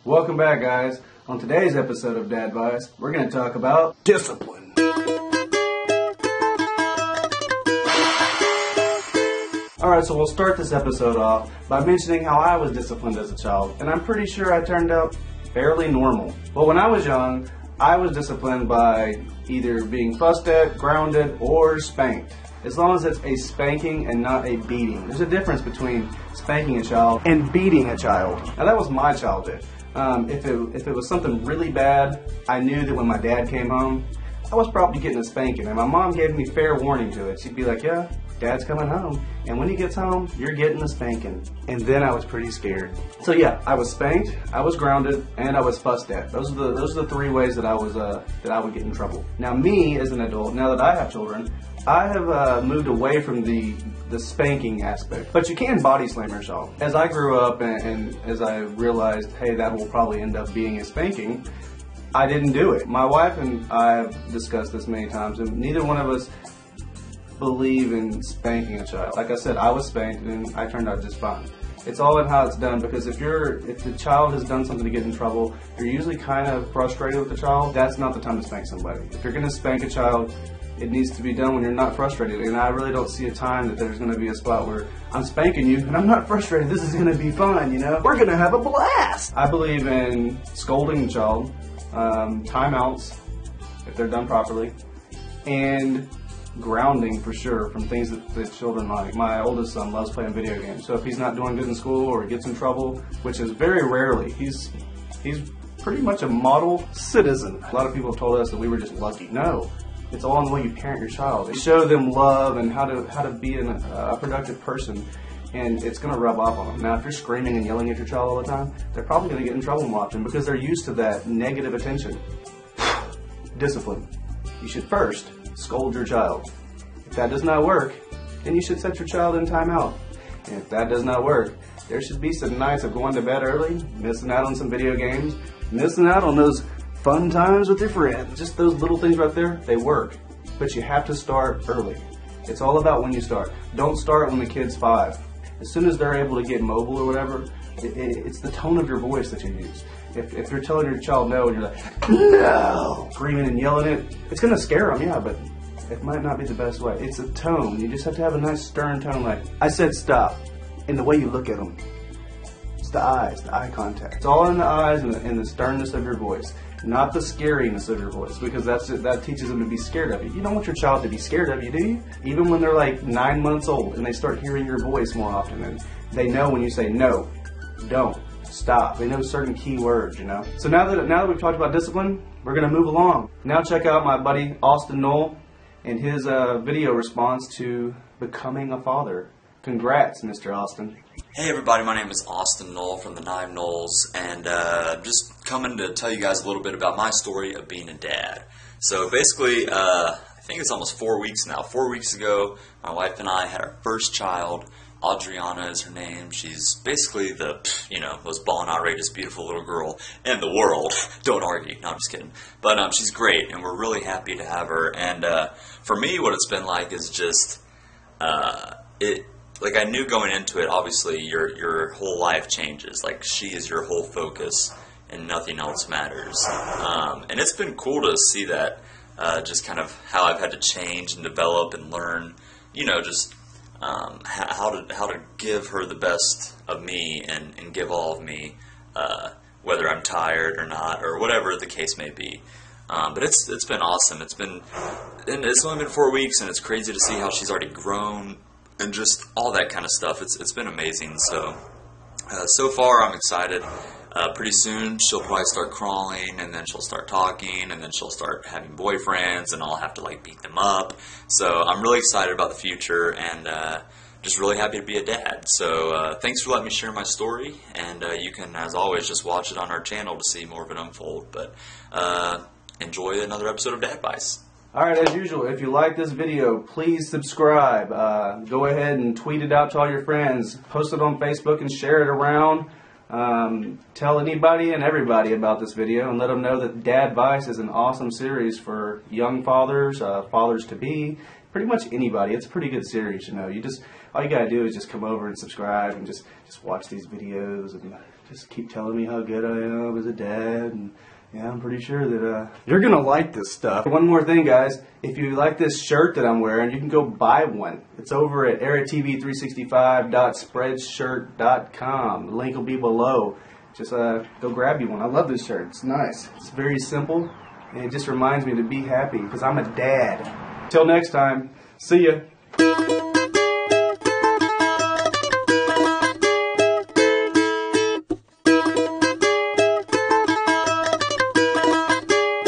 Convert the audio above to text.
Welcome back, guys. On today's episode of Dad Advice, we're going to talk about discipline. Alright, so we'll start this episode off by mentioning how I was disciplined as a child, and I'm pretty sure I turned out fairly normal. Well, when I was young, I was disciplined by either being fussed at, grounded, or spanked. As long as it's a spanking and not a beating. There's a difference between spanking a child and beating a child. Now that was my childhood. If it was something really bad, I knew that when my dad came home, I was probably getting a spanking. And my mom gave me fair warning to it. She'd be like, yeah, Dad's coming home. And when he gets home, you're getting a spanking. And then I was pretty scared. So yeah, I was spanked, I was grounded, and I was fussed at. Those are the three ways that I would get in trouble. Now me, as an adult, now that I have children, I have moved away from the spanking aspect. But you can body slam your child. As I grew up and as I realized, hey, that will probably end up being a spanking, I didn't do it. My wife and I have discussed this many times, and neither one of us believe in spanking a child. Like I said, I was spanked and I turned out just fine. It's all in how it's done, because if the child has done something to get in trouble, you're usually kind of frustrated with the child. That's not the time to spank somebody. If you're going to spank a child, it needs to be done when you're not frustrated. And I really don't see a time that there's going to be a spot where I'm spanking you and I'm not frustrated. This is going to be fun, you know? We're going to have a blast! I believe in scolding the child, timeouts, if they're done properly, and grounding for sure from things that children like. My oldest son loves playing video games, so if he's not doing good in school or gets in trouble, which is very rarely, he's pretty much a model citizen. A lot of people have told us that we were just lucky. No. It's all in the way you parent your child. You show them love and how to be a productive person, and it's going to rub off on them. Now, if you're screaming and yelling at your child all the time, they're probably going to get in trouble more often because they're used to that negative attention. Discipline. You should first scold your child. If that does not work, then you should set your child in timeout. And if that does not work, there should be some nights of going to bed early, missing out on some video games, missing out on those fun times with your friends. Just those little things right there, they work. But you have to start early. It's all about when you start. Don't start when the kid's 5. As soon as they're able to get mobile or whatever, it's the tone of your voice that you use. If you're telling your child no and you're like, no, screaming and yelling it, it's going to scare them, yeah, but it might not be the best way. It's a tone. You just have to have a nice stern tone like, I said stop. And the way you look at them. It's the eyes, the eye contact. It's all in the eyes and the sternness of your voice. Not the scariness of your voice, because that teaches them to be scared of you. You don't want your child to be scared of you, do you? Even when they're like 9 months old and they start hearing your voice more often, and they know when you say no, don't, stop. They know certain key words, you know. So now that we've talked about discipline, we're going to move along. Now check out my buddy Austin Knoll and his video response to becoming a father. Congrats, Mr. Austin. Hey everybody, my name is Austin Knoll from the 9 Knolls, and just coming to tell you guys a little bit about my story of being a dad. So basically, I think it's almost 4 weeks now. 4 weeks ago, my wife and I had our first child. Adriana is her name. She's basically the, most ball and outrageous, beautiful little girl in the world. Don't argue. No, I'm just kidding. But she's great, and we're really happy to have her. And for me, what it's been like is just, like I knew going into it, obviously your whole life changes. Like she is your whole focus and nothing else matters. And it's been cool to see that, just kind of how I've had to change and develop and learn, just how to give her the best of me and give all of me, whether I'm tired or not or whatever the case may be. But it's been awesome. It's only been 4 weeks, and it's crazy to see how she's already grown. And just all that kind of stuff. It's been amazing. So far I'm excited. Pretty soon she'll probably start crawling, and then she'll start talking, and then she'll start having boyfriends, and I'll have to like beat them up. So I'm really excited about the future, and just really happy to be a dad. So thanks for letting me share my story, and you can, as always, just watch it on our channel to see more of it unfold. But enjoy another episode of Dad Advice. Alright, as usual, if you like this video, please subscribe. Go ahead and tweet it out to all your friends. Post it on Facebook and share it around. Tell anybody and everybody about this video and let them know that Dad Advice is an awesome series for young fathers, fathers-to-be, pretty much anybody. It's a pretty good series, you know. All you gotta do is just come over and subscribe and just watch these videos and just keep telling me how good I am as a dad, and yeah, I'm pretty sure that you're gonna like this stuff. One more thing, guys. If you like this shirt that I'm wearing, you can go buy one. It's over at eratv365.spreadshirt.com. The link will be below. Just go grab you one. I love this shirt. It's nice. It's very simple, and it just reminds me to be happy because I'm a dad. Till next time, see ya.